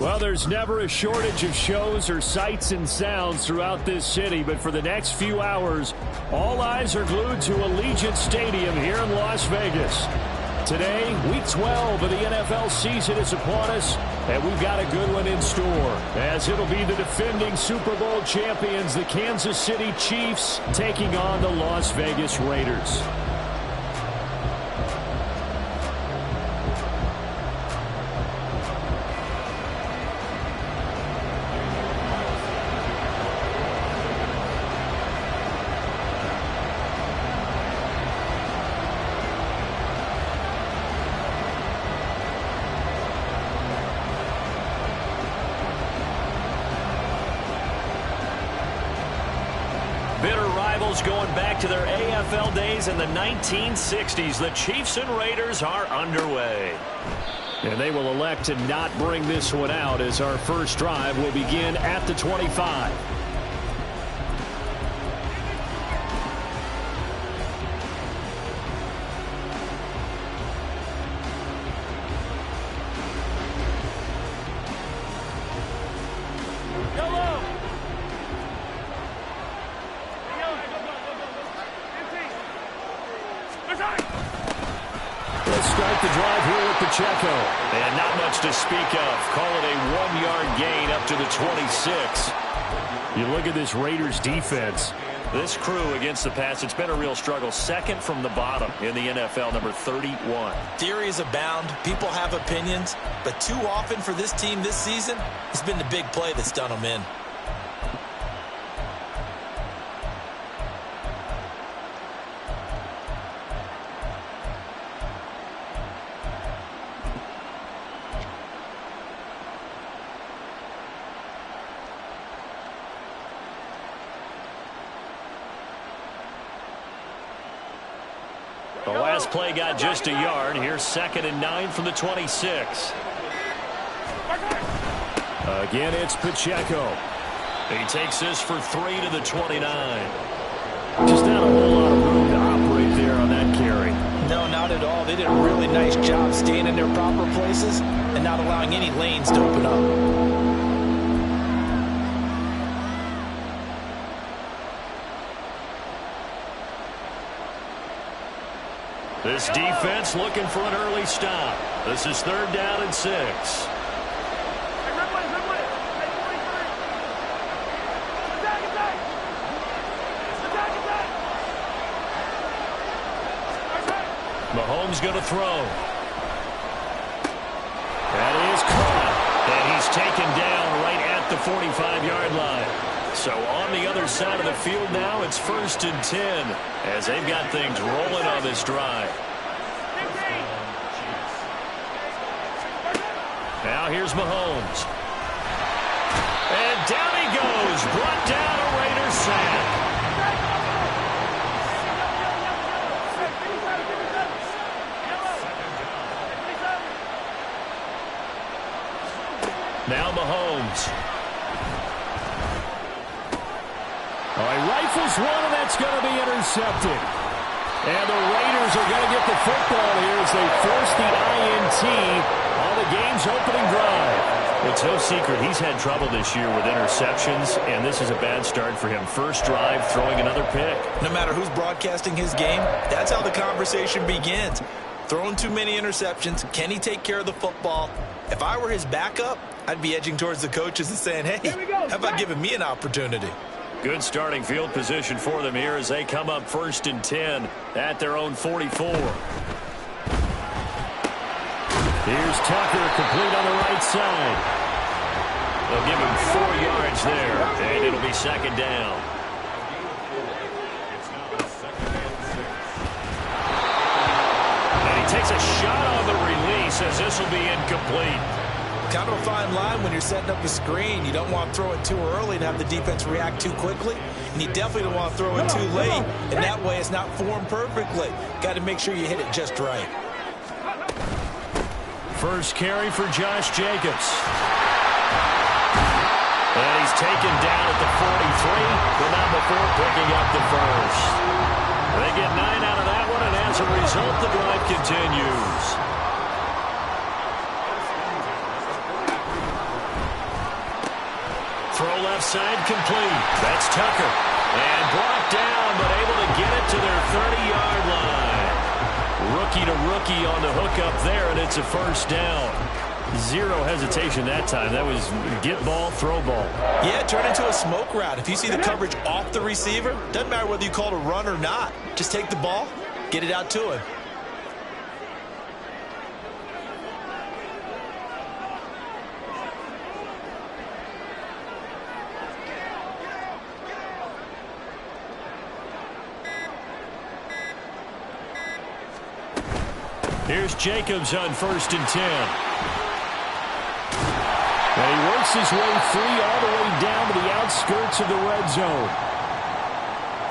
Well, there's never a shortage of shows or sights and sounds throughout this city, but for the next few hours, all eyes are glued to Allegiant Stadium here in Las Vegas. Today, Week 12 of the NFL season is upon us, and we've got a good one in store, as it'll be the defending Super Bowl champions, the Kansas City Chiefs, taking on the Las Vegas Raiders. Going back to their AFL days in the 1960s, the Chiefs and Raiders are underway. And they will elect to not bring this one out as our first drive will begin at the 25. Pacheco. And not much to speak of. Call it a 1-yard gain up to the 26. You look at this Raiders defense. This crew against the pass, it's been a real struggle. Second from the bottom in the NFL, number 31. Theories abound. People have opinions. But too often for this team this season, it's been the big play that's done them in. The last play got just a yard. Here's 2nd and 9 from the 26. Again, it's Pacheco. He takes this for 3 to the 29. Just not a whole lot of room to operate there on that carry. No, not at all. They did a really nice job staying in their proper places and not allowing any lanes to open up. This defense looking for an early stop. This is 3rd down and 6. Mahomes going to throw. That is caught. And he's taken down right at the 45-yard line. So on the other side of the field now, it's 1st and 10 as they've got things rolling on this drive. Now here's Mahomes. And down he goes. Brought down a Raiders sack. Now Mahomes. He rifles one, and that's going to be intercepted. And the Raiders are going to get the football here as they force the INT on the game's opening drive. It's no secret he's had trouble this year with interceptions, and this is a bad start for him. First drive, throwing another pick. No matter who's broadcasting his game, that's how the conversation begins. Throwing too many interceptions. Can he take care of the football? If I were his backup, I'd be edging towards the coaches and saying, hey, how about giving me an opportunity? Good starting field position for them here as they come up 1st and 10 at their own 44. Here's Tucker, complete on the right side. They'll give him 4 yards there, and it'll be 2nd down. And he takes a shot on the release as this will be incomplete. Kind of a fine line when you're setting up a screen. You don't want to throw it too early and have the defense react too quickly. And you definitely don't want to throw it too late. And that way it's not formed perfectly. Got to make sure you hit it just right. First carry for Josh Jacobs. And he's taken down at the 43, but not before picking up the first. They get 9 out of that one, and as a result, the drive continues. side complete. That's Tucker. And brought down, but able to get it to their 30-yard line. Rookie to rookie on the hook up there, and it's a first down. Zero hesitation that time. That was get ball, throw ball. Yeah, turn into a smoke route. If you see the coverage off the receiver, doesn't matter whether you call it a run or not. Just take the ball, get it out to him. Here's Jacobs on 1st and 10. And he works his way free all the way down to the outskirts of the red zone.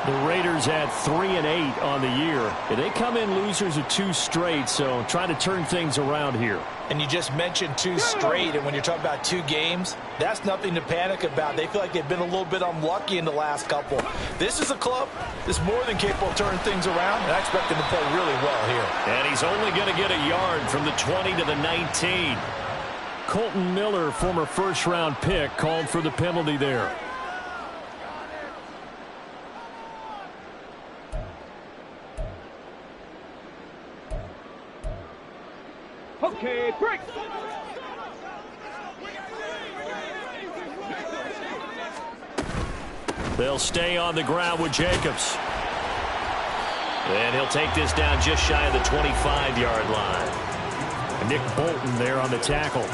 The Raiders at 3-8 on the year. And they come in losers of 2 straight, so trying to turn things around here. And you just mentioned 2 straight, and when you're talking about 2 games, that's nothing to panic about. They feel like they've been a little bit unlucky in the last couple. This is a club that's more than capable of turning things around, and I expect them to play really well here. And he's only going to get a yard from the 20 to the 19. Colton Miller, former first-round pick, called for the penalty there. Okay, break. They'll stay on the ground with Jacobs. And he'll take this down just shy of the 25-yard line. Nick Bolton there on the tackle.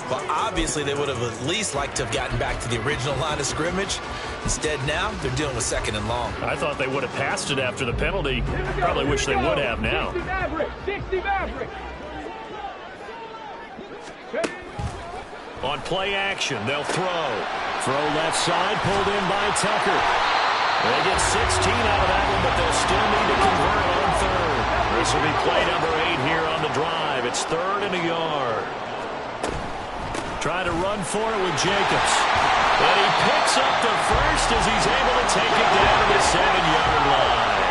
Well, obviously they would have at least liked to have gotten back to the original line of scrimmage. Instead now, they're dealing with 2nd and long. I thought they would have passed it after the penalty. Probably wish they would have now. 60 Maverick. On play action, they'll throw. Throw left side, pulled in by Tucker. They get 16 out of that one, but they'll still need to convert on 3rd. This will be play number 8 here on the drive. It's 3rd and a yard. Try to run for it with Jacobs. And he picks up the first as he's able to take it down to the 7-yard line.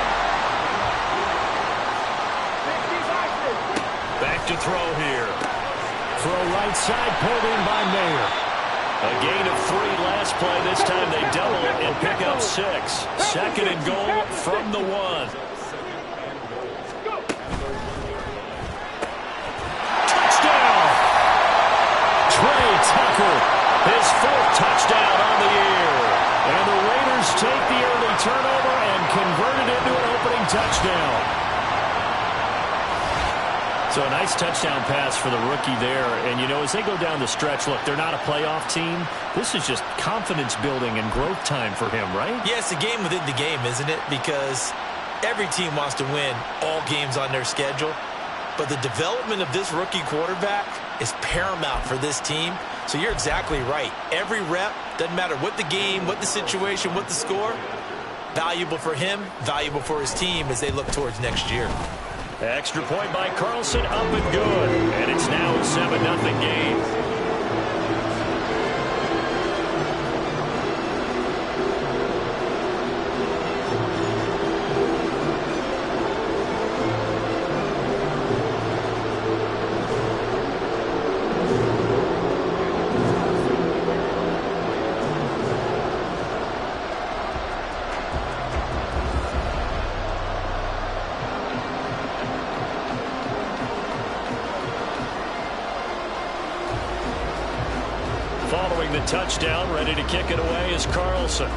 Back to throw here. Throw right side, pulled in by Mayer. A gain of 3 last play. This time they double it and pick up 6. 2nd and goal from the 1. Touchdown! Trey Tucker, his 4th touchdown on the year. And the Raiders take the early turnover and convert it into an opening touchdown. So a nice touchdown pass for the rookie there. And, you know, as they go down the stretch, look, they're not a playoff team. This is just confidence building and growth time for him, right? Yeah, it's a game within the game, isn't it? Because every team wants to win all games on their schedule. But the development of this rookie quarterback is paramount for this team. So you're exactly right. Every rep, doesn't matter what the game, what the situation, what the score, valuable for him, valuable for his team as they look towards next year. Extra point by Carlson, up and good. And it's now a 7-0 game. Following the touchdown, ready to kick it away is Carlson.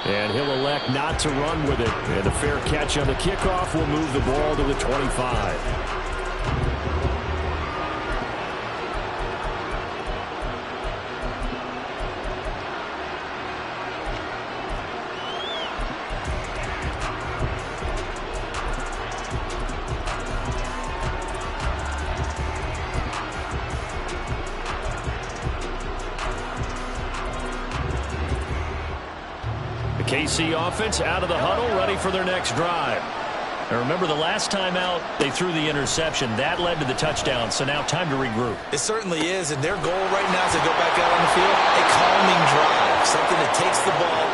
And he'll elect not to run with it. And a fair catch on the kickoff will move the ball to the 25. KC offense out of the huddle, ready for their next drive. And remember, the last time out, they threw the interception. That led to the touchdown, so now time to regroup. It certainly is, and their goal right now as they go back out on the field, a calming drive, something that takes the ball,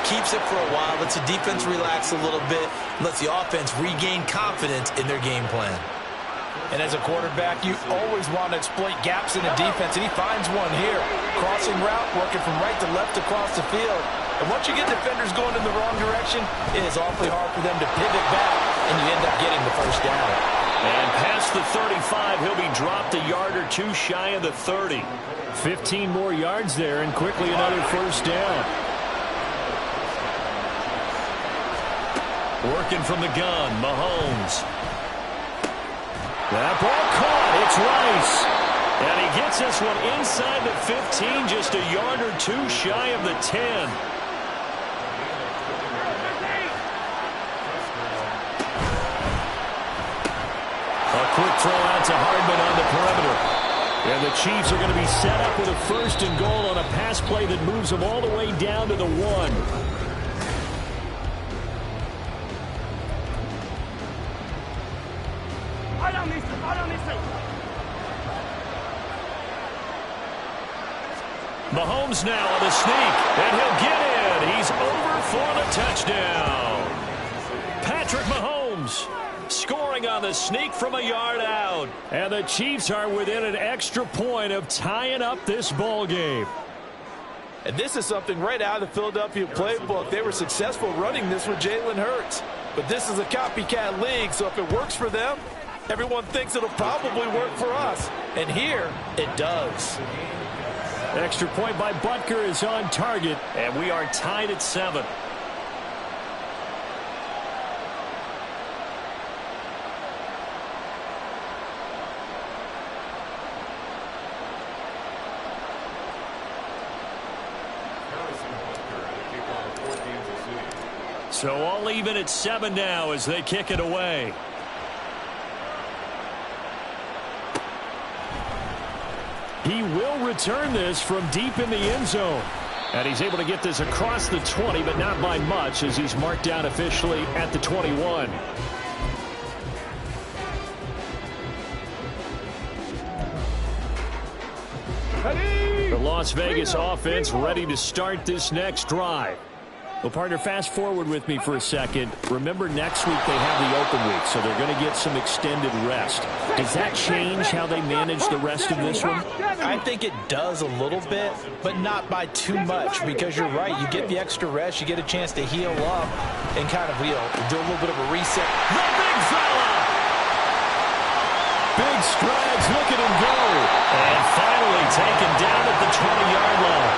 keeps it for a while, lets the defense relax a little bit, lets the offense regain confidence in their game plan. And as a quarterback, you always want to exploit gaps in the defense, and he finds one here. Crossing route, working from right to left across the field. And once you get defenders going in the wrong direction, it is awfully hard for them to pivot back, and you end up getting the first down. And past the 35, he'll be dropped a yard or two shy of the 30. 15 more yards there, and quickly another first down. Working from the gun, Mahomes. That ball caught. It's Rice. And he gets this one inside the 15, just a yard or two shy of the 10. A quick throw out to Hardman on the perimeter. And the Chiefs are going to be set up with a first and goal on a pass play that moves them all the way down to the 1. Mahomes now on the sneak, and he'll get in. He's over for the touchdown. Patrick Mahomes scoring on the sneak from a yard out. And the Chiefs are within an extra point of tying up this ball game. And this is something right out of the Philadelphia playbook. They were successful running this with Jalen Hurts. But this is a copycat league, so if it works for them, everyone thinks it'll probably work for us. And here, it does. Extra point by Butker is on target. And we are tied at 7. So all even at 7 now as they kick it away. He will return this from deep in the end zone. And he's able to get this across the 20, but not by much, as he's marked down officially at the 21. The Las Vegas offense ready to start this next drive. Well, partner, fast forward with me for a second. Remember, next week they have the open week, so they're going to get some extended rest. Does that change how they manage the rest of this one? I think it does a little bit, but not by too much, because you're right. You get the extra rest, you get a chance to heal up and kind of, do a little bit of a reset. The big fella! Big strides, look at him go. And finally taken down at the 20-yard line.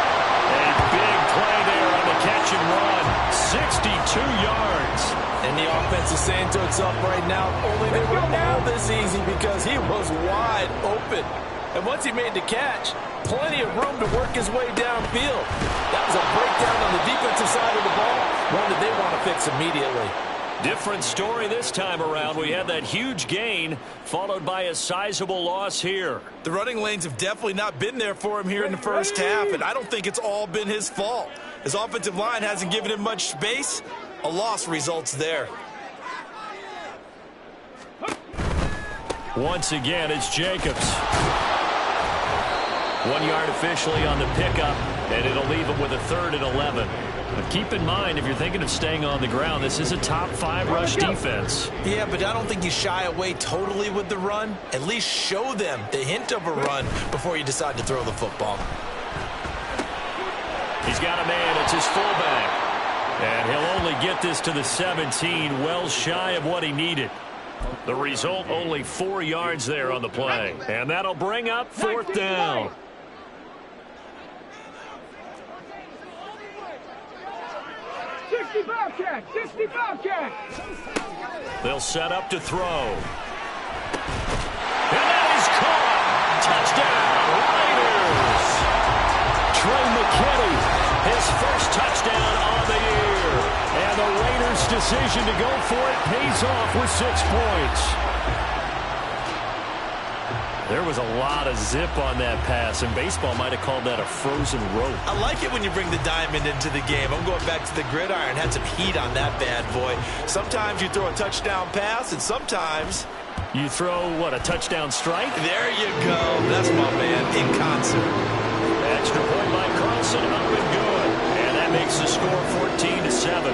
A big play there on the catch and run. 62 yards. And the offense is saying to itself right now, only they were all this easy because he was wide open. And once he made the catch, plenty of room to work his way downfield. That was a breakdown on the defensive side of the ball, one that they want to fix immediately. Different story this time around. We had that huge gain followed by a sizable loss here. The running lanes have definitely not been there for him here in the first half, and I don't think it's all been his fault. His offensive line hasn't given him much space. A loss results there. Once again, it's Jacobs. 1 yard officially on the pickup, and it'll leave him with a 3rd and 11. But keep in mind, if you're thinking of staying on the ground, this is a top 5 rush defense. Yeah, but I don't think you shy away totally with the run. At least show them the hint of a run before you decide to throw the football. He's got a man. It's his fullback. And he'll only get this to the 17, well shy of what he needed. The result, only 4 yards there on the play. And that'll bring up 4th down. They'll set up to throw. And that is caught. Touchdown, Raiders. Trey McKinney, His first touchdown of the year. and the Raiders' decision to go for it pays off with 6 points. There was a lot of zip on that pass, and baseball might have called that a frozen rope. I like it when you bring the diamond into the game. I'm going back to the gridiron. Had some heat on that bad boy. Sometimes you throw a touchdown pass, and sometimes You throw, what, a touchdown strike? there you go. That's my man in concert. Extra point by Carlson, up and good. And that makes the score 14-7.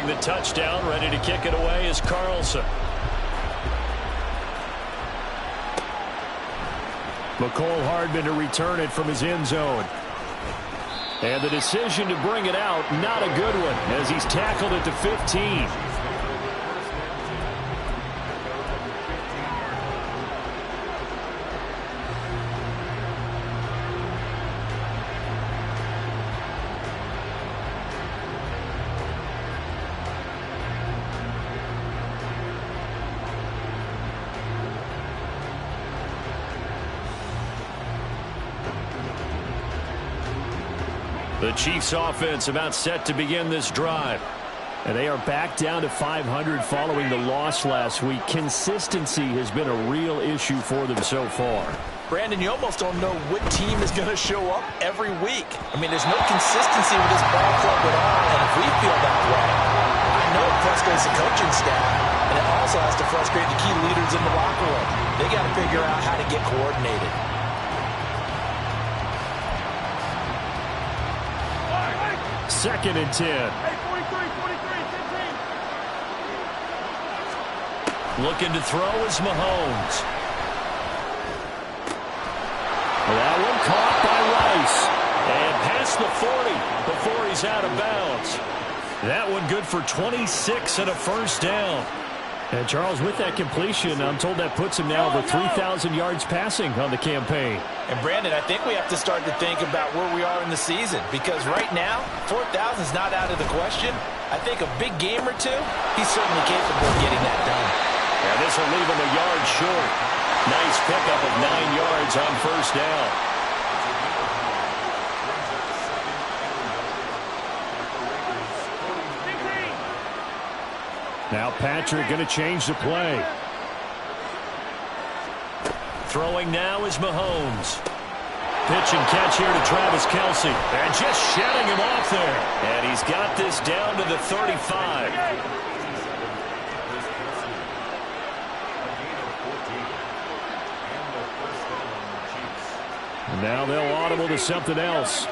the touchdown. Ready to kick it away is Carlson. McCole Hardman to return it from his end zone. And the decision to bring it out, not a good one, as he's tackled at the 15. The Chiefs offense about set to begin this drive. And they are back down to 500 following the loss last week. Consistency has been a real issue for them so far. Brandon, you almost don't know what team is going to show up every week. I mean, there's no consistency with this ball club at all, and if we feel that way, I know it frustrates the coaching staff, and it also has to frustrate the key leaders in the locker room. They got to figure out how to get coordinated. Second and 10. Looking to throw is Mahomes. That one caught by Rice. And past the 40 before he's out of bounds. That one good for 26 and a first down. And Charles, with that completion, I'm told that puts him now over 3,000 yards passing on the campaign. And Brandon, I think we have to start to think about where we are in the season, because right now, 4,000 is not out of the question. I think a big game or two, he's certainly capable of getting that done. And this will leave him a yard short. Nice pickup of 9 yards on first down. Now Patrick going to change the play. Throwing now is Mahomes. Pitch and catch here to Travis Kelce. And just shedding him off there. And he's got this down to the 35. And now they'll audible to something else.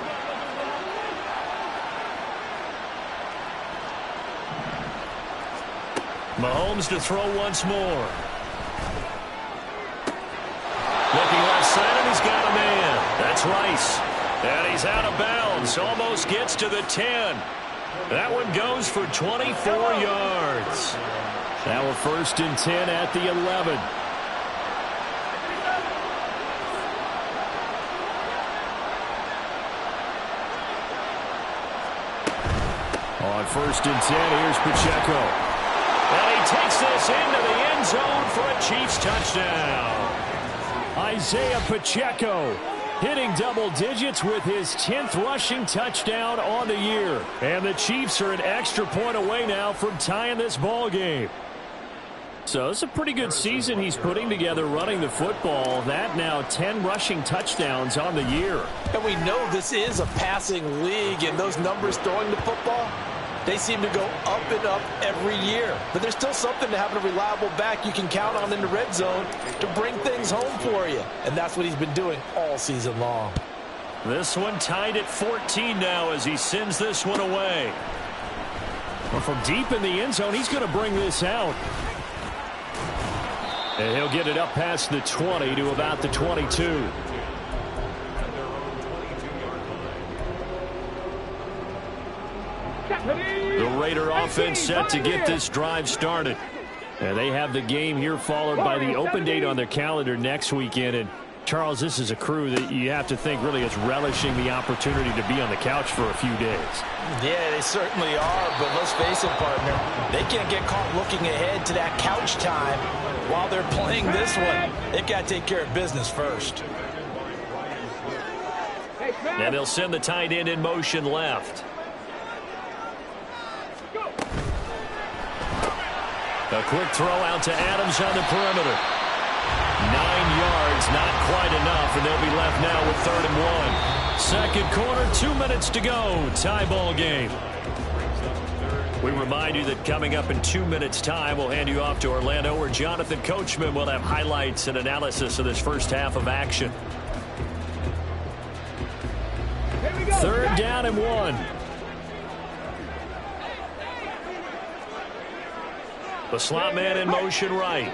Mahomes to throw once more. Looking left side, and he's got a man. That's Rice. And he's out of bounds. Almost gets to the 10. That one goes for 24 yards. Now a first and 10 at the 11. On first and 10, here's Pacheco. And he takes this into the end zone for a Chiefs touchdown. Isaiah Pacheco hitting double digits with his 10th rushing touchdown on the year. And the Chiefs are an extra point away now from tying this ball game. So it's a pretty good season he's putting together running the football. That now 10 rushing touchdowns on the year. And we know this is a passing league, and those numbers throwing the football, they seem to go up and up every year. But there's still something to having a reliable back you can count on in the red zone to bring things home for you. And that's what he's been doing all season long. This one tied at 14 now as he sends this one away. Well, from deep in the end zone, he's going to bring this out. And he'll get it up past the 20 to about the 22. The Raider offense set to get this drive started. And they have the game here followed by the open date on their calendar next weekend. And Charles, this is a crew that you have to think really is relishing the opportunity to be on the couch for a few days. Yeah, they certainly are, but let's face it, partner, they can't get caught looking ahead to that couch time while they're playing this one. They've got to take care of business first. And they'll send the tight end in motion left. A quick throw out to Adams on the perimeter. 9 yards, not quite enough, and they'll be left now with 3rd and 1. Second quarter, 2 minutes to go. Tie ball game. We remind you that coming up in 2 minutes' time, we'll hand you off to Orlando, where Jonathan Coachman will have highlights and analysis of this first half of action. 3rd down and 1. The slot man in motion right.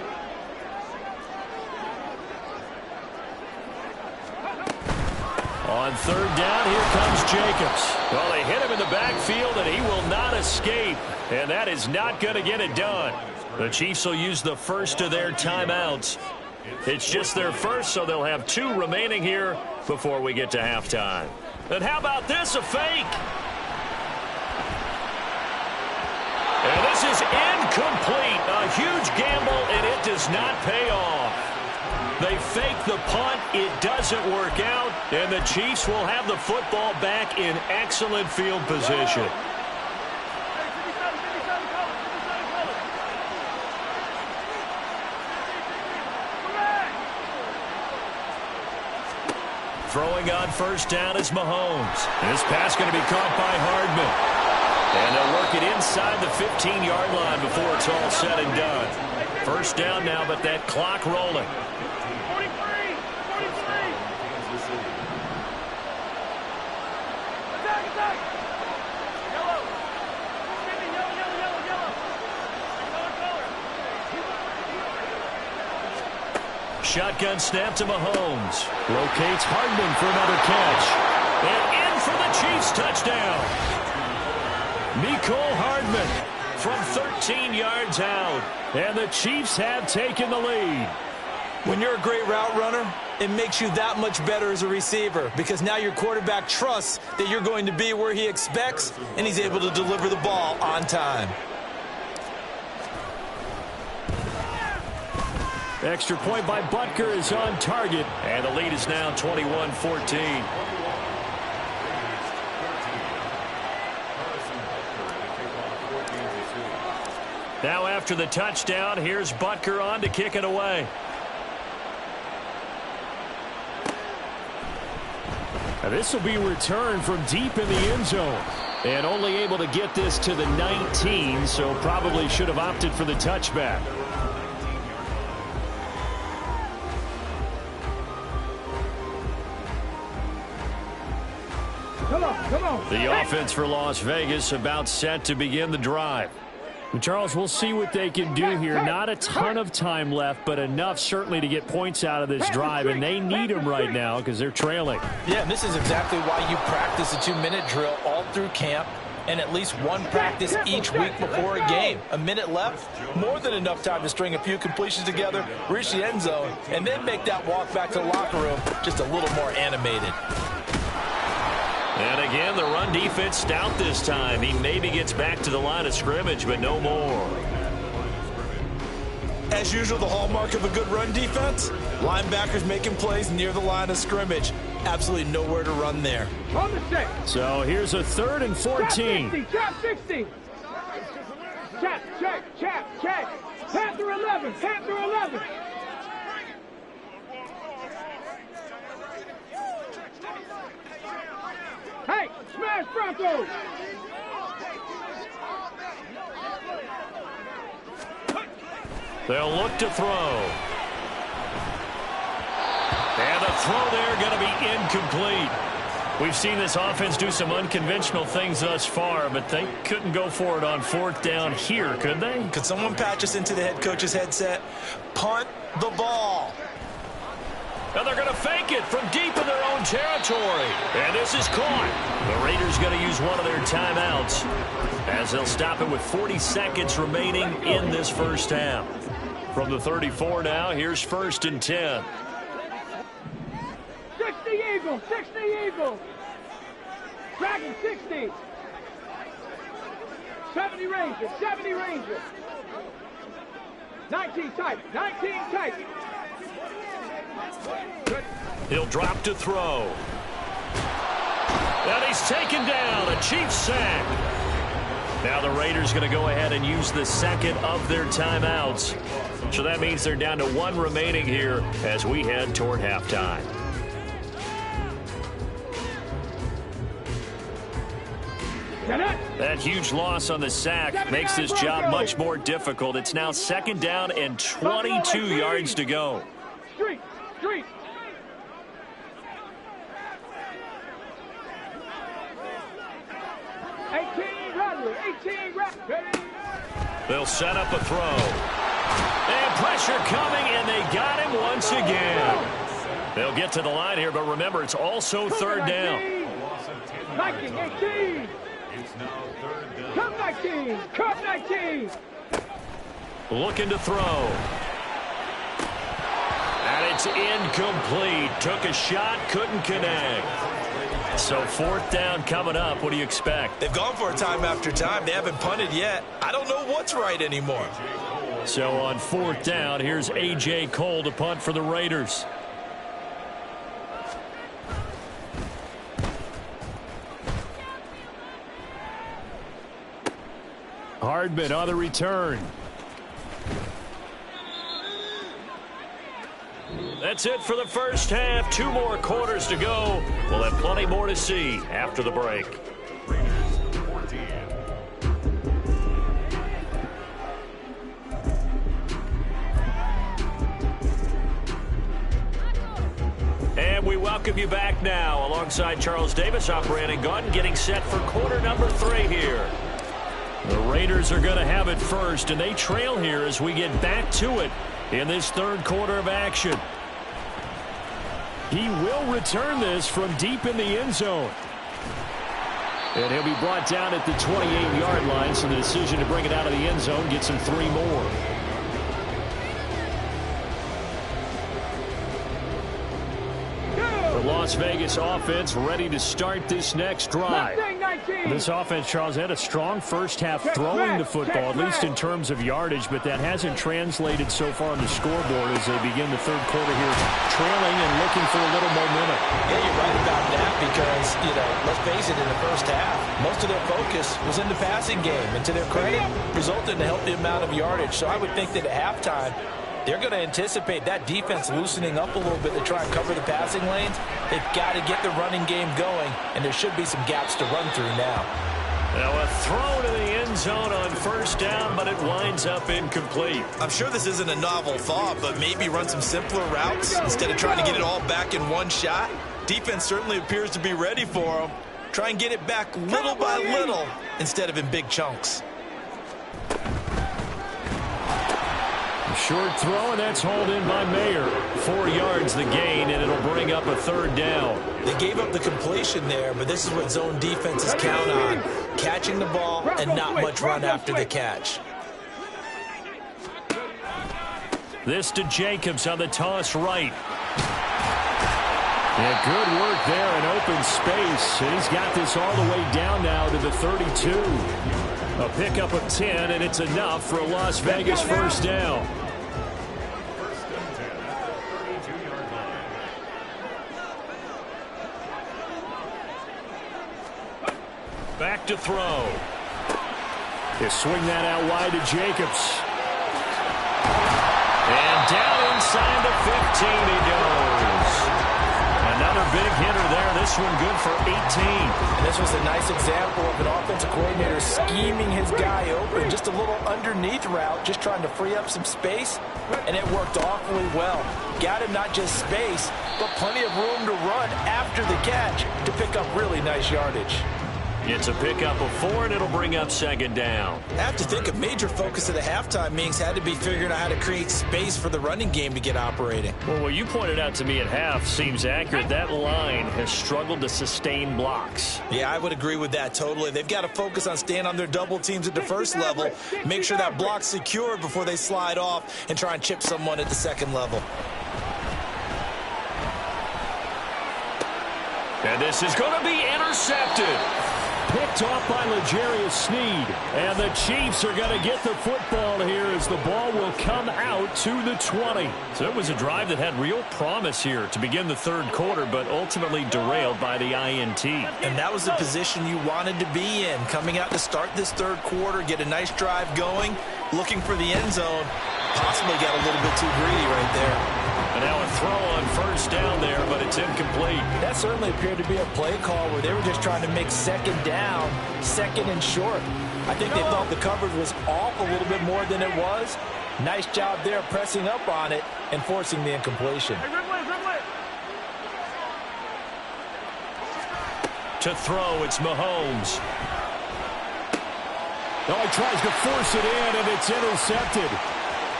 On third down, here comes Jacobs. Well, they hit him in the backfield, and he will not escape. And that is not going to get it done. The Chiefs will use the first of their timeouts. It's just their first, so they'll have 2 remaining here before we get to halftime. And how about this, a fake? And this is incomplete. A huge gamble, and it does not pay off. They fake the punt. It doesn't work out, and the Chiefs will have the football back in excellent field position. Throwing on first down is Mahomes. This pass going to be caught by Hardman. And they'll work it inside the 15-yard line before it's all said and done. First down now, but that clock rolling. 43. Attack. Yellow. Shotgun snap to Mahomes. Locates Hardman for another catch. And in for the Chiefs touchdown. Mecole Hardman from 13 yards out. And the Chiefs have taken the lead. When you're a great route runner, it makes you that much better as a receiver because now your quarterback trusts that you're going to be where he expects, and he's able to deliver the ball on time. Extra point by Butker is on target. And the lead is now 21-14. Now after the touchdown, here's Butker on to kick it away. Now this will be returned from deep in the end zone. And only able to get this to the 19, so probably should have opted for the touchback. Come on. The offense for Las Vegas about set to begin the drive. Charles, we'll see what they can do here. Not a ton of time left, but enough certainly to get points out of this drive, and they need them right now because they're trailing. Yeah, and this is exactly why you practice a 2-minute drill all through camp and at least one practice each week before a game. A minute left, more than enough time to string a few completions together, reach the end zone, and then make that walk back to the locker room just a little more animated. And again, the run defense stout this time. He maybe gets back to the line of scrimmage, but no more. As usual, the hallmark of a good run defense, linebackers making plays near the line of scrimmage. Absolutely nowhere to run there. On the set. So here's a 3rd and 14. Trap 60. Check. Panther 11. Hey, smash Broncos! They'll look to throw. And the throw there going to be incomplete. We've seen this offense do some unconventional things thus far, but they couldn't go for it on 4th down here, could they? Could someone patch us into the head coach's headset? Punt the ball. And they're going to fake it from deep in their own territory. And this is caught. The Raiders going to use one of their timeouts as they'll stop it with 40 seconds remaining in this first half. From the 34 now, here's 1st and 10. 60 Eagles. Dragon 60. 70 Rangers. 19 tight. Good. He'll drop to throw. And he's taken down. A Chiefs sack. Now the Raiders going to go ahead and use the second of their timeouts. So that means they're down to 1 remaining here as we head toward halftime. That huge loss on the sack makes this job much more difficult. It's now 2nd down and 22 yards to go. Street. 18 Rattler. Ready? They'll set up a throw. And pressure coming, and they got him once again. They'll get to the line here, but remember, it's also third down. 19, 18. Come 19. Come 19. Looking to throw. And it's incomplete. Took a shot, couldn't connect. So fourth down coming up. What do you expect? They've gone for it time after time. They haven't punted yet. I don't know what's right anymore. So on fourth down, here's A.J. Cole to punt for the Raiders. Hardman on the return. That's it for the first half. 2 more quarters to go. We'll have plenty more to see after the break. And we welcome you back now alongside Charles Davis. I'm Brandon Gaudin getting set for quarter number 3 here. The Raiders are going to have it first, and they trail here as we get back to it in this third quarter of action. He will return this from deep in the end zone. And he'll be brought down at the 28-yard line, so the decision to bring it out of the end zone gets him 3 more. The Las Vegas offense ready to start this next drive. This offense, Charles, had a strong first half throwing the football, at least in terms of yardage, but that hasn't translated so far on the scoreboard as they begin the third quarter here, trailing and looking for a little momentum. Yeah, you're right about that because, let's face it, in the first half, most of their focus was in the passing game. And to their credit, resulted in a healthy amount of yardage. So I would think that at halftime, they're going to anticipate that defense loosening up a little bit to try and cover the passing lanes. They've got to get the running game going, and there should be some gaps to run through now. Now a throw to the end zone on first down, but it winds up incomplete. I'm sure this isn't a novel thought, but maybe run some simpler routes instead of trying to get it all back in one shot. Defense certainly appears to be ready for them. Try and get it back little by little instead of in big chunks. Short throw, and that's hauled in by Mayer. 4 yards the gain, and it'll bring up a third down. They gave up the completion there, but this is what zone defenses count on. Catching the ball and not much run after the catch. This to Jacobs on the toss right. Yeah, good work there in open space. And he's got this all the way down now to the 32. A pickup of 10, and it's enough for a Las Vegas first down. Back to throw. They swing that out wide to Jacobs. And down inside the 15 he goes. Another big hitter there. This one good for 18. And this was a nice example of an offensive coordinator scheming his guy open. Just a little underneath route, just trying to free up some space. And it worked awfully well. Got him not just space, but plenty of room to run after the catch to pick up really nice yardage. It's a pickup of 4, and it'll bring up second down. I have to think a major focus of the halftime meetings had to be figuring out how to create space for the running game to get operating. Well, what you pointed out to me at half seems accurate. That line has struggled to sustain blocks. Yeah, I would agree with that totally. They've got to focus on staying on their double teams at the first level, make sure that block's secured before they slide off and try and chip someone at the second level. And this is going to be intercepted. Picked off by L'Jarius Sneed. And the Chiefs are going to get the football here as the ball will come out to the 20. So it was a drive that had real promise here to begin the third quarter, but ultimately derailed by the INT. And that was the position you wanted to be in. Coming out to start this third quarter, get a nice drive going, looking for the end zone. Possibly got a little bit too greedy right there. And now a throw on first down there, but it's incomplete. That certainly appeared to be a play call where they were just trying to make second down, second and short. I think they thought the coverage was off a little bit more than it was. Nice job there pressing up on it and forcing the incompletion. To throw, it's Mahomes. Oh, he tries to force it in, and it's intercepted.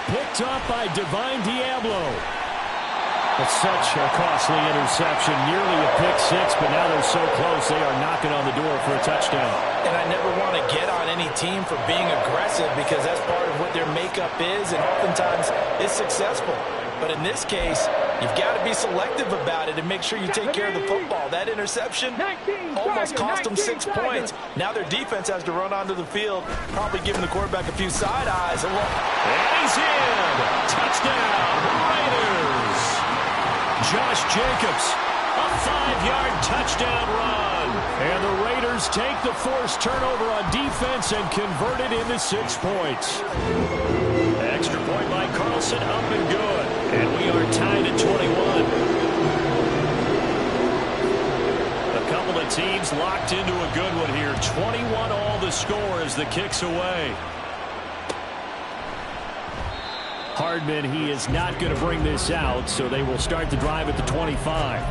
Picked up by Divine Diablo. It's such a costly interception, nearly a pick six, but now they're so close they are knocking on the door for a touchdown. And I never want to get on any team for being aggressive because that's part of what their makeup is, and oftentimes it's successful. But in this case, you've got to be selective about it and make sure you take care of the football. That interception almost cost them 6 points. Now their defense has to run onto the field, probably giving the quarterback a few side eyes. And he's in. Touchdown, Raiders. Josh Jacobs, a 5-yard touchdown run. And the Raiders take the forced turnover on defense and convert it into 6 points. Extra point by Carlson, up and good. And we are tied at 21. A couple of teams locked into a good one here. 21 all the score as the kick's away. Hardman, he is not going to bring this out, so they will start the drive at the 25.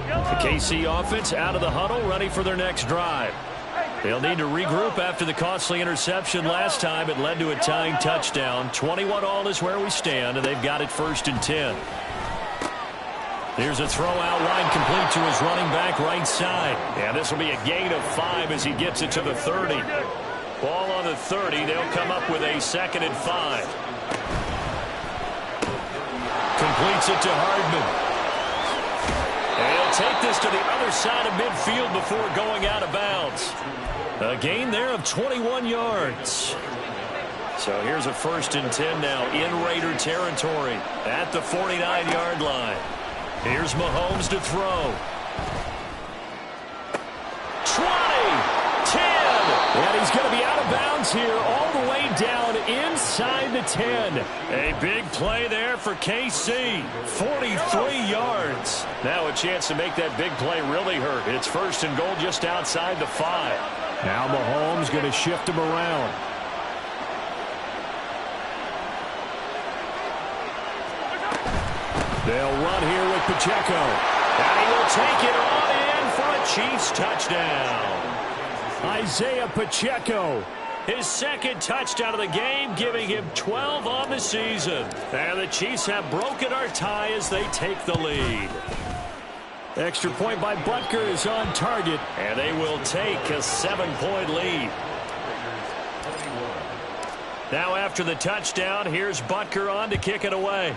The KC offense out of the huddle, ready for their next drive. They'll need to regroup after the costly interception last time. It led to a tying touchdown. 21 all is where we stand, and they've got it 1st and 10. Here's a throw out wide, complete to his running back right side. And this will be a gain of 5 as he gets it to the 30. Ball on the 30. They'll come up with a 2nd and 5. Completes it to Hardman. And he'll take this to the other side of midfield before going out of bounds. A gain there of 21 yards. So here's a 1st and 10 now in Raider territory at the 49-yard line. Here's Mahomes to throw. 20, 10. And he's going to be out of bounds here all the way down inside the 10. A big play there for KC. 43 yards. Now a chance to make that big play really hurt. It's 1st and goal just outside the 5. Now Mahomes going to shift him around. They'll run here with Pacheco. And he will take it on in for a Chiefs touchdown. Isaiah Pacheco. His 2nd touchdown of the game, giving him 12 on the season. And the Chiefs have broken our tie as they take the lead. Extra point by Butker is on target. And they will take a 7-point lead. Now after the touchdown, here's Butker on to kick it away.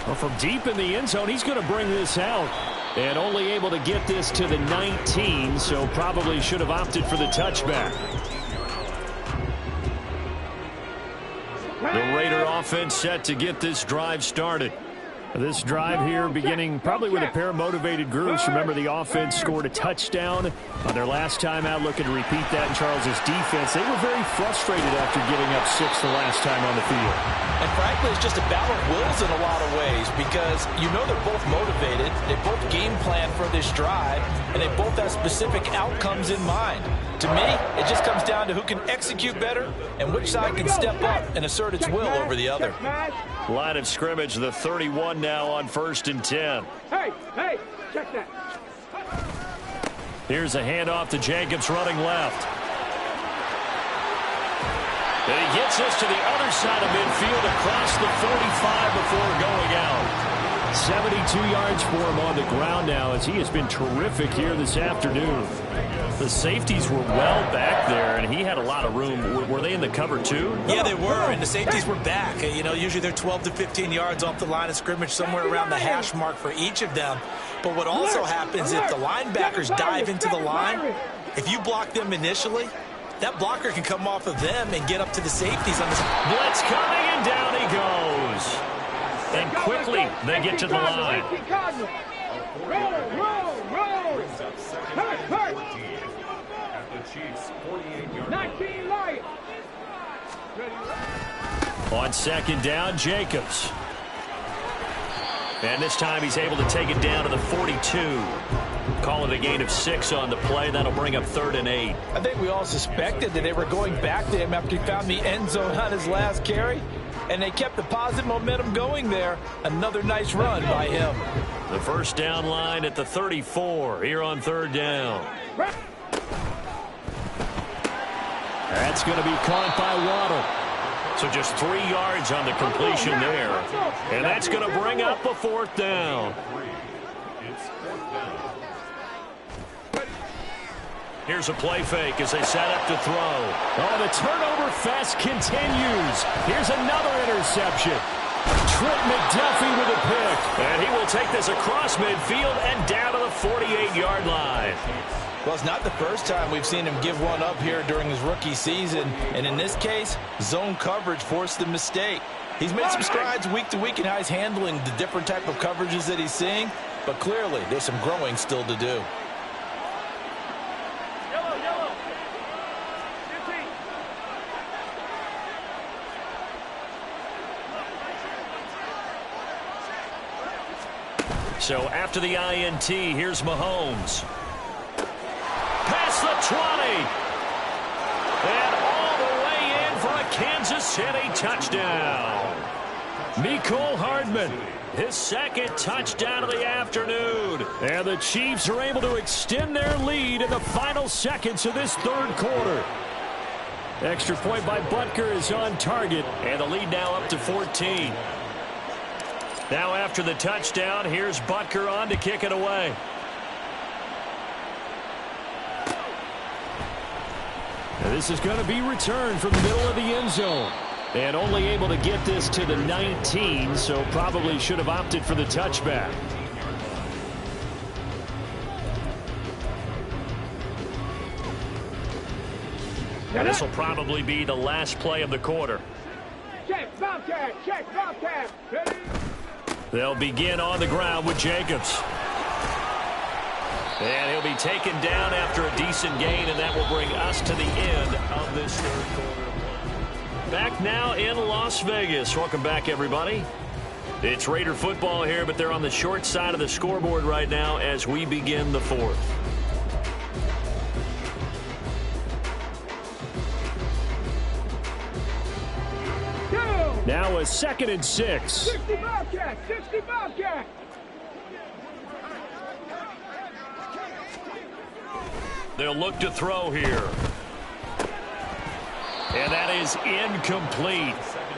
Well, from deep in the end zone, he's going to bring this out. And only able to get this to the 19, so probably should have opted for the touchback. The Raider offense set to get this drive started. This drive here beginning probably with a pair of motivated groups. Remember, the offense scored a touchdown on their last time out, looking to repeat that in Charles's defense. They were very frustrated after giving up 6 the last time on the field. And frankly, it's just a battle of wills in a lot of ways because you know they're both motivated. They both game plan for this drive, and they both have specific outcomes in mind. To me, it just comes down to who can execute better and which side can step up and assert its will over the other. Line of scrimmage, the 31 now on 1st and 10. Hey, check that. Here's a handoff to Jacobs running left. And he gets us to the other side of midfield across the 45 before going out. 72 yards for him on the ground now as he has been terrific here this afternoon. The safeties were well back there, and he had a lot of room. Were they in the cover too? Yeah, they were, and the safeties were back. You know, usually they're 12 to 15 yards off the line of scrimmage, somewhere around the hash mark for each of them. But what also happens if the linebackers dive into the line, if you block them initially, that blocker can come off of them and get up to the safeties on this. Blitz coming, and down he goes. And quickly, they get to the line. Roll. Hurt. 19 Lions. On 2nd down, Jacobs. And this time he's able to take it down to the 42. Call it a gain of 6 on the play. That'll bring up 3rd and 8. I think we all suspected that they were going back to him after he found the end zone on his last carry, and they kept the positive momentum going there. Another nice run by him. The first down line at the 34 here on 3rd down. That's going to be caught by Waddle. So just 3 yards on the completion there. And that's going to bring up a 4th down. Here's a play fake as they set up to throw. Oh, the turnover fest continues. Here's another interception. Trent McDuffie with a pick. And he will take this across midfield and down to the 48-yard line. Well, it's not the first time we've seen him give one up here during his rookie season. And in this case, zone coverage forced the mistake. He's made some strides week to week in how he's handling the different type of coverages that he's seeing. But clearly, there's some growing still to do. So after the INT, here's Mahomes. Past the 20. And all the way in for a Kansas City touchdown. Mecole Hardman. His 2nd touchdown of the afternoon. And the Chiefs are able to extend their lead in the final seconds of this 3rd quarter. Extra point by Butker is on target. And the lead now up to 14. Now after the touchdown, here's Butker on to kick it away. And this is going to be returned from the middle of the end zone. And only able to get this to the 19, so probably should have opted for the touchback. And this will probably be the last play of the quarter. Check, Bobcat, check, Bobcat. Ready? They'll begin on the ground with Jacobs. And he'll be taken down after a decent gain, and that will bring us to the end of this 3rd quarter. Back now in Las Vegas. Welcome back, everybody. It's Raider football here, but they're on the short side of the scoreboard right now as we begin the 4th. Now a 2nd and 6. 60 Bobcat, 60 Bobcat. They'll look to throw here. And that is incomplete.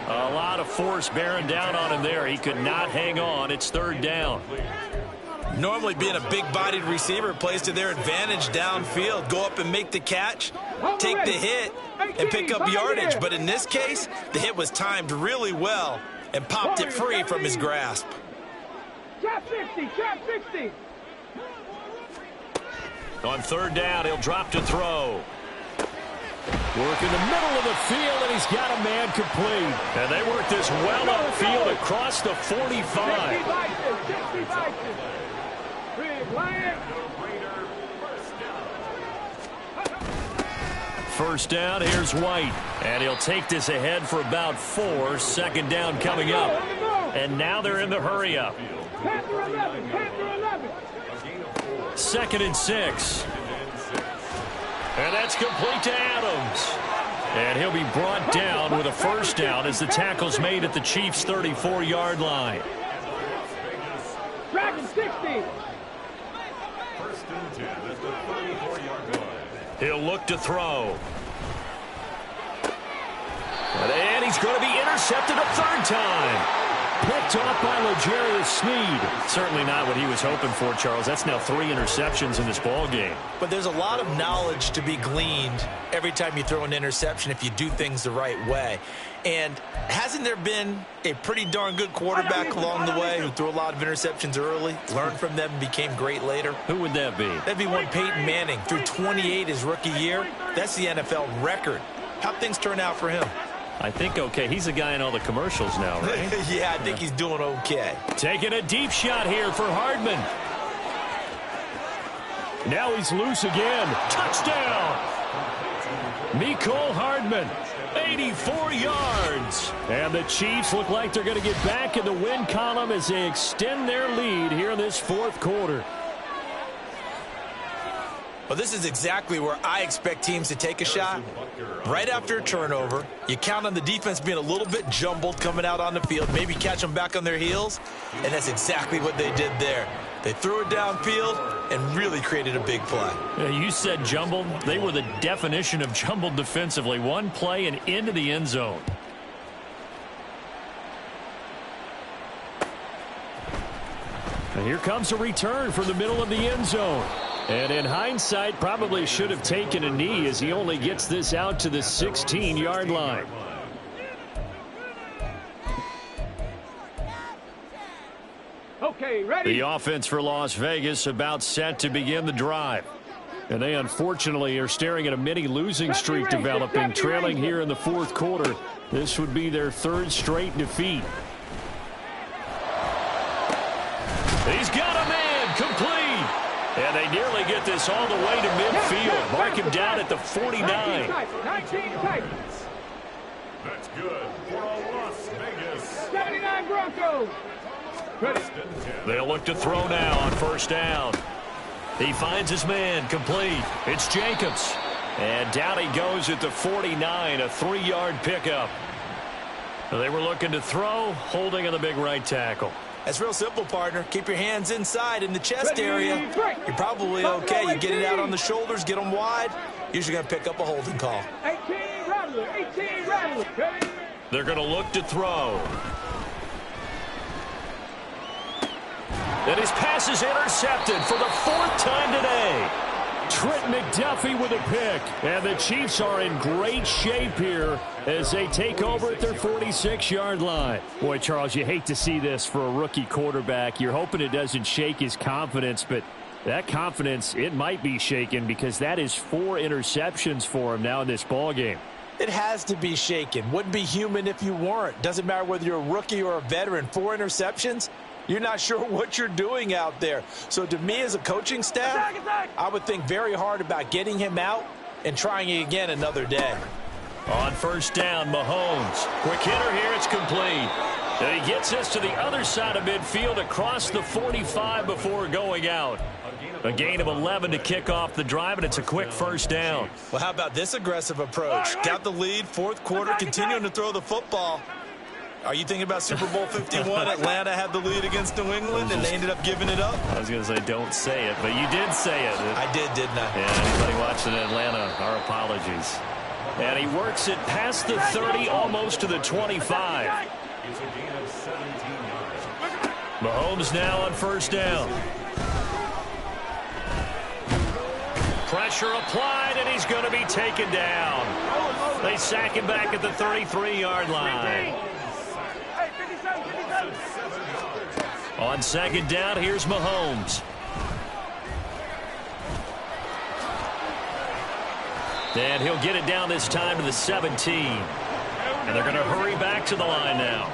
A lot of force bearing down on him there. He could not hang on. It's 3rd down. Normally being a big-bodied receiver plays to their advantage downfield. Go up and make the catch, take the hit, and pick up yardage. But in this case, the hit was timed really well and popped it free from his grasp. Trap 60, trap 60. On 3rd down, he'll drop to throw. Work in the middle of the field, and he's got a man complete. And they work this well upfield across the 45. 60 Bison, 60 Bison. Big Lion. First down, here's White. And he'll take this ahead for about 4. 2nd down coming up. And now they're in the hurry-up. Panther 11, Panther 11. 2nd and 6. And that's complete to Adams. And he'll be brought down with a first down as the tackle's made at the Chiefs' 34-yard line. Dragon 60. First and 10 at the 34-yard line. He'll look to throw. And he's going to be intercepted a 3rd time. Picked off by L'Jarius Sneed. Certainly not what he was hoping for, Charles. That's now 3 interceptions in this ball game. But there's a lot of knowledge to be gleaned every time you throw an interception if you do things the right way. And hasn't there been a pretty darn good quarterback along the way who threw a lot of interceptions early, learned from them, and became great later? Who would that be? That'd be one Peyton Manning. Threw 28 his rookie year. That's the NFL record. How'd things turn out for him? I think okay. He's a guy in all the commercials now, right? Yeah, I think he's doing okay. Taking a deep shot here for Hardman. Now he's loose again. Touchdown! Mecole Hardman, 84 yards. And the Chiefs look like they're going to get back in the win column as they extend their lead here in this 4th quarter. Well, this is exactly where I expect teams to take a shot. Right after a turnover, you count on the defense being a little bit jumbled coming out on the field, maybe catch them back on their heels, and that's exactly what they did there. They threw it downfield and really created a big play. Yeah, you said jumbled. They were the definition of jumbled defensively. One play and into the end zone. And here comes a return from the middle of the end zone. And in hindsight, probably should have taken a knee as he only gets this out to the 16-yard line. Okay, ready? The offense for Las Vegas about set to begin the drive. And they unfortunately are staring at a mini losing streak developing, trailing here in the fourth quarter. This would be their third straight defeat. He's got a man complete. And they nearly get this all the way to midfield. Mark him down at the 49. 19 Titans. That's good for Las Vegas. 79 Broncos. Ready? They'll look to throw now on first down. He finds his man complete. It's Jacobs. And down he goes at the 49, a 3-yard pickup. They were looking to throw, holding on the big right tackle. That's real simple, partner. Keep your hands inside in the chest area. You're probably okay. You get it out on the shoulders, get them wide. Usually going to pick up a holding call. 18 Rattler. 18 Rattler. Ready? They're going to look to throw. And his pass is intercepted for the 4th time today. Trent McDuffie with a pick. And the Chiefs are in great shape here as they take over at their 46-yard line. Boy, Charles, you hate to see this for a rookie quarterback. You're hoping it doesn't shake his confidence, but that confidence, it might be shaken because that is 4 interceptions for him now in this ballgame. It has to be shaken. Wouldn't be human if you weren't. Doesn't matter whether you're a rookie or a veteran. 4 interceptions. You're not sure what you're doing out there. So to me as a coaching staff, I would think very hard about getting him out and trying it again another day. On first down, Mahomes. Quick hitter here, it's complete. And he gets this to the other side of midfield across the 45 before going out. A gain of 11 to kick off the drive, and it's a quick first down. Well, how about this aggressive approach? Got the lead, 4th quarter, continuing to throw the football. Are you thinking about Super Bowl 51? Atlanta had the lead against New England, and they ended up giving it up? I was going to say don't say it, but you did say it. I did, didn't I? Yeah, anybody watching Atlanta, our apologies. And he works it past the 30, almost to the 25. It's a gain of 17 yards. Mahomes now on first down. Pressure applied, and he's going to be taken down. They sack him back at the 33-yard line. On second down, here's Mahomes. And he'll get it down this time to the 17. And they're going to hurry back to the line now.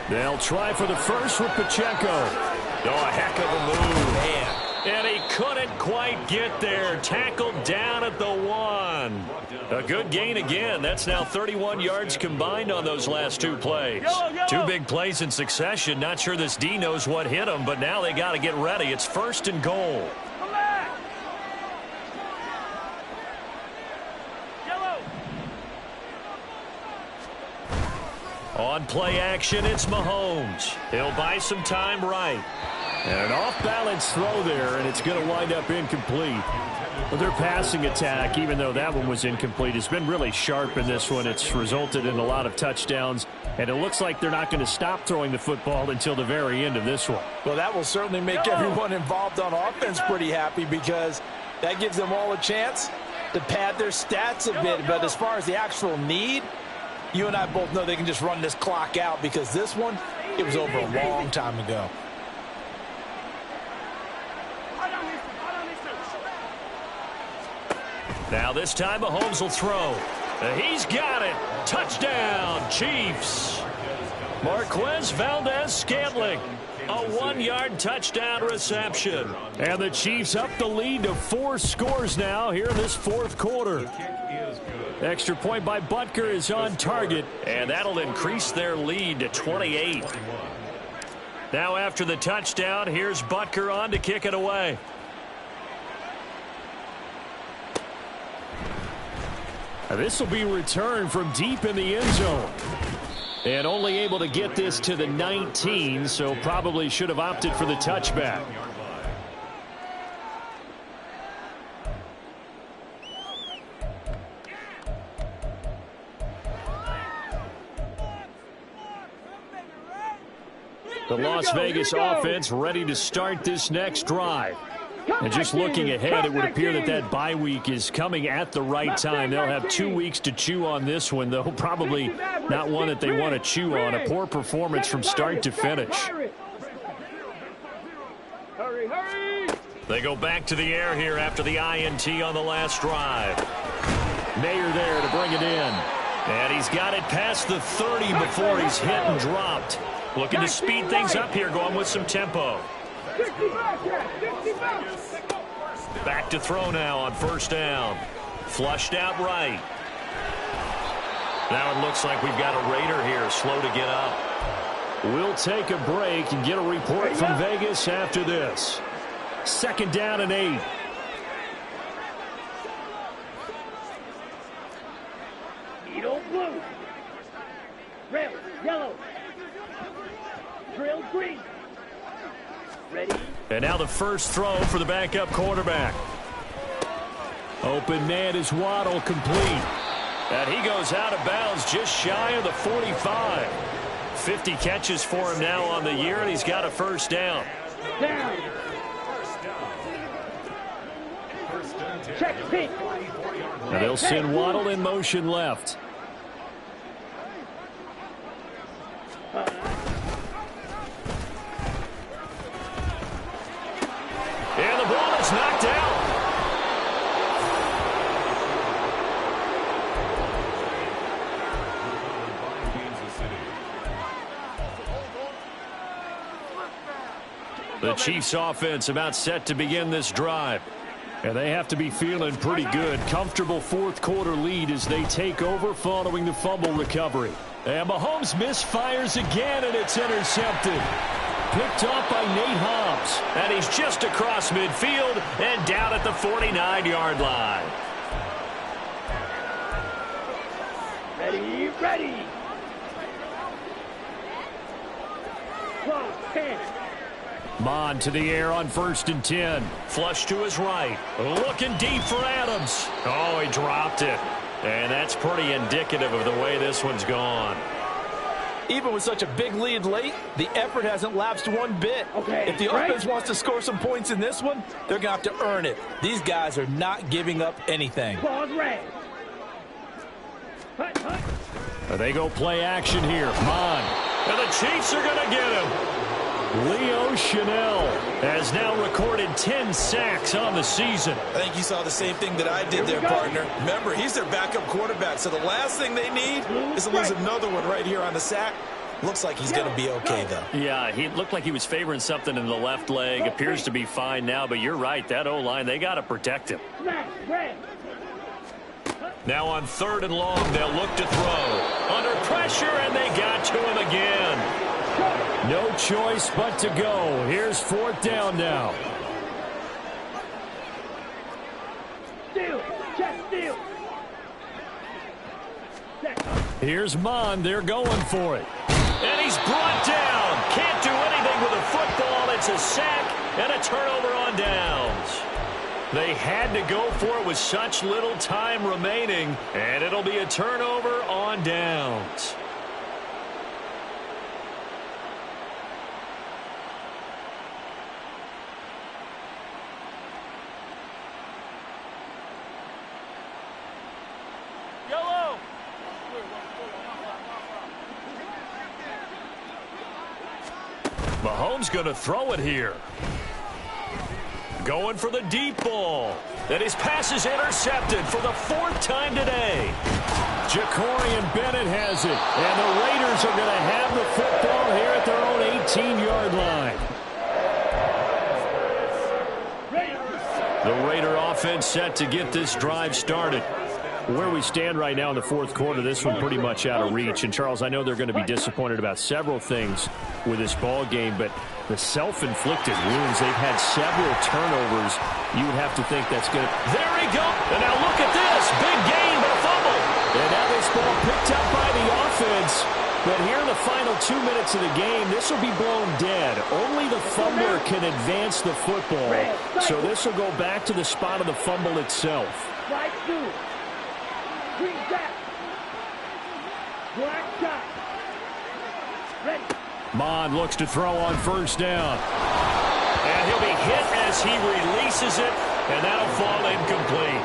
They'll try for the first with Pacheco. Oh, a heck of a move. Man. And he couldn't quite get there. Tackled down at the 1. A good gain again. That's now 31 yards combined on those last 2 plays. 2 big plays in succession. Not sure this D knows what hit him, but now they got to get ready. It's 1st and goal. On play action, it's Mahomes. He'll buy some time right. And an off-balance throw there, and it's going to wind up incomplete. But their passing attack, even though that one was incomplete, has been really sharp in this one. It's resulted in a lot of touchdowns, and it looks like they're not going to stop throwing the football until the very end of this one. Well, that will certainly make everyone involved on offense pretty happy because that gives them all a chance to pad their stats a bit. But as far as the actual need, you and I both know they can just run this clock out because this one, it was over a long time ago. Now this time Mahomes will throw. He's got it. Touchdown, Chiefs. Marquez Valdez-Scantling. A 1-yard touchdown reception. And the Chiefs up the lead to 4 scores now here in this 4th quarter. Extra point by Butker is on target. And that'll increase their lead to 28. Now after the touchdown, here's Butker on to kick it away. This will be returned from deep in the end zone. And only able to get this to the 19, so probably should have opted for the touchback. The Las Vegas offense ready to start this next drive. And just looking ahead, it would appear that that bye week is coming at the right time. They'll have 2 weeks to chew on this one, though probably not one that they want to chew on. A poor performance from start to finish. They go back to the air here after the INT on the last drive. Mayer there to bring it in. And he's got it past the 30 before he's hit and dropped. Looking to speed things up here, going with some tempo. Back to throw now on first down. Flushed out right. Now it looks like we've got a Raider here, slow to get up. We'll take a break and get a report from Vegas after this. 2nd down and 8. Needle blue. Red, yellow. Drill green. Ready? And now the first throw for the backup quarterback. Open man is Waddle, complete. And he goes out of bounds just shy of the 45. 50 catches for him now on the year, and he's got a first down. Down. Check pink. And they'll send Waddle in motion left. And the ball is knocked out. The Chiefs offense about set to begin this drive. And they have to be feeling pretty good. Comfortable 4th quarter lead as they take over following the fumble recovery. And Mahomes misfires again, and it's intercepted. Picked off by Nate Hobbs. And he's just across midfield and down at the 49-yard line. Ready, ready. 12, 10. Mon to the air on 1st and 10. Flush to his right. Looking deep for Adams. Oh, he dropped it. And that's pretty indicative of the way this one's gone. Even with such a big lead late, the effort hasn't lapsed one bit. Okay, if the offense wants to score some points in this one, they're going to have to earn it. These guys are not giving up anything. Ball's red. Hut, hut. They go play action here. Mon. And the Chiefs are going to get him. Leo Chanel has now recorded 10 sacks on the season. I think you saw the same thing that I did there, partner. Remember, he's their backup quarterback, so the last thing they need is to lose another one right here on the sack. Looks like he's going to be okay, though. Yeah, he looked like he was favoring something in the left leg. Appears to be fine now, but you're right. That O-line, they got to protect him. Now on 3rd and long, they'll look to throw. Under pressure, and they got to him again. No choice but to go. Here's 4th down now. Steal. Check steal. Here's Mon. They're going for it. And he's brought down. Can't do anything with a football. It's a sack and a turnover on downs. They had to go for it with such little time remaining, and it'll be a turnover on downs. Mahomes going to throw it here. Going for the deep ball. And his pass is intercepted for the 4th time today. Jacorian Bennett has it. And the Raiders are going to have the football here at their own 18-yard line. The Raider offense set to get this drive started. Where we stand right now in the fourth quarter, this one pretty much out of reach. And, Charles, I know they're going to be disappointed about several things with this ball game, but the self-inflicted wounds, they've had several turnovers. You would have to think that's going to... There he goes. And now look at this. Big gain, but a fumble. And now this ball picked up by the offense. But here in the final 2 minutes of the game, this will be blown dead. Only the fumbler can advance the football. So this will go back to the spot of the fumble itself. Right through. Green back. Black shot. Ready. Mond looks to throw on first down. And he'll be hit as he releases it, and that'll fall incomplete.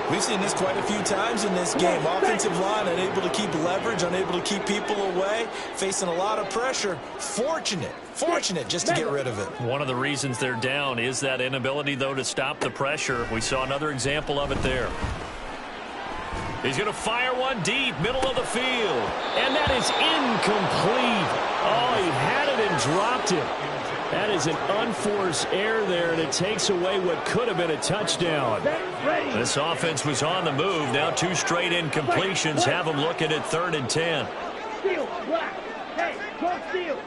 We've seen this quite a few times in this game. Offensive line unable to keep leverage, unable to keep people away, facing a lot of pressure. Fortunate just to get rid of it. One of the reasons they're down is that inability, though, to stop the pressure. We saw another example of it there. He's going to fire one deep, middle of the field. And that is incomplete. Oh, he had it and dropped it. That is an unforced error there, and it takes away what could have been a touchdown. This offense was on the move. Now 2 straight incompletions have them looking at 3rd and 10. Steal, black. Hey, go steal.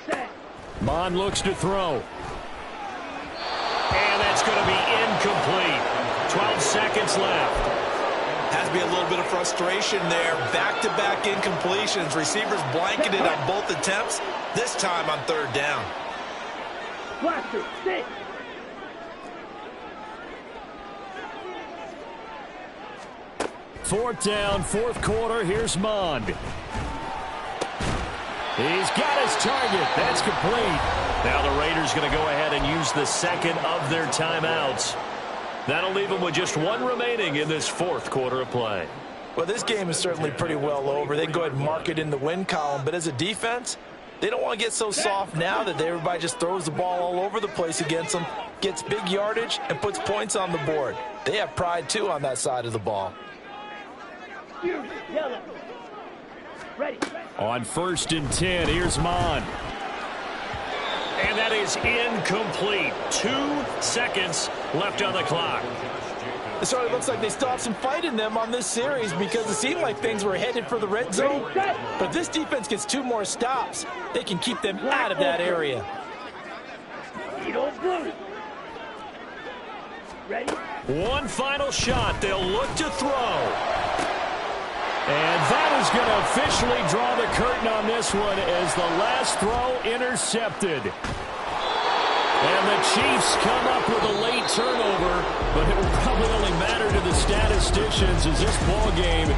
Set. Mond looks to throw. And that's going to be incomplete. 12 seconds left. Has to be a little bit of frustration there. Back-to-back incompletions. Receivers blanketed on both attempts, this time on 3rd down. Blaster, sit. Fourth down, fourth quarter. Here's Mond. He's got his target. That's complete. Now the Raiders going to go ahead and use the second of their timeouts. That'll leave them with just 1 remaining in this fourth quarter of play. Well, this game is certainly pretty well over. They can go ahead and mark it in the win column. But as a defense, they don't want to get so soft now that everybody just throws the ball all over the place against them, gets big yardage, and puts points on the board. They have pride, too, on that side of the ball. Yellow. Ready. On 1st and 10, here's Mond. And that is incomplete. 2 seconds left on the clock. It sort of looks like they still have some fight in them on this series because it seemed like things were headed for the red zone. But if this defense gets 2 more stops, they can keep them out of that area. Ready? One final shot. They'll look to throw. And that is going to officially draw the curtain on this one as the last throw intercepted. And the Chiefs come up with a late turnover, but it will probably only matter to the statisticians as this ball game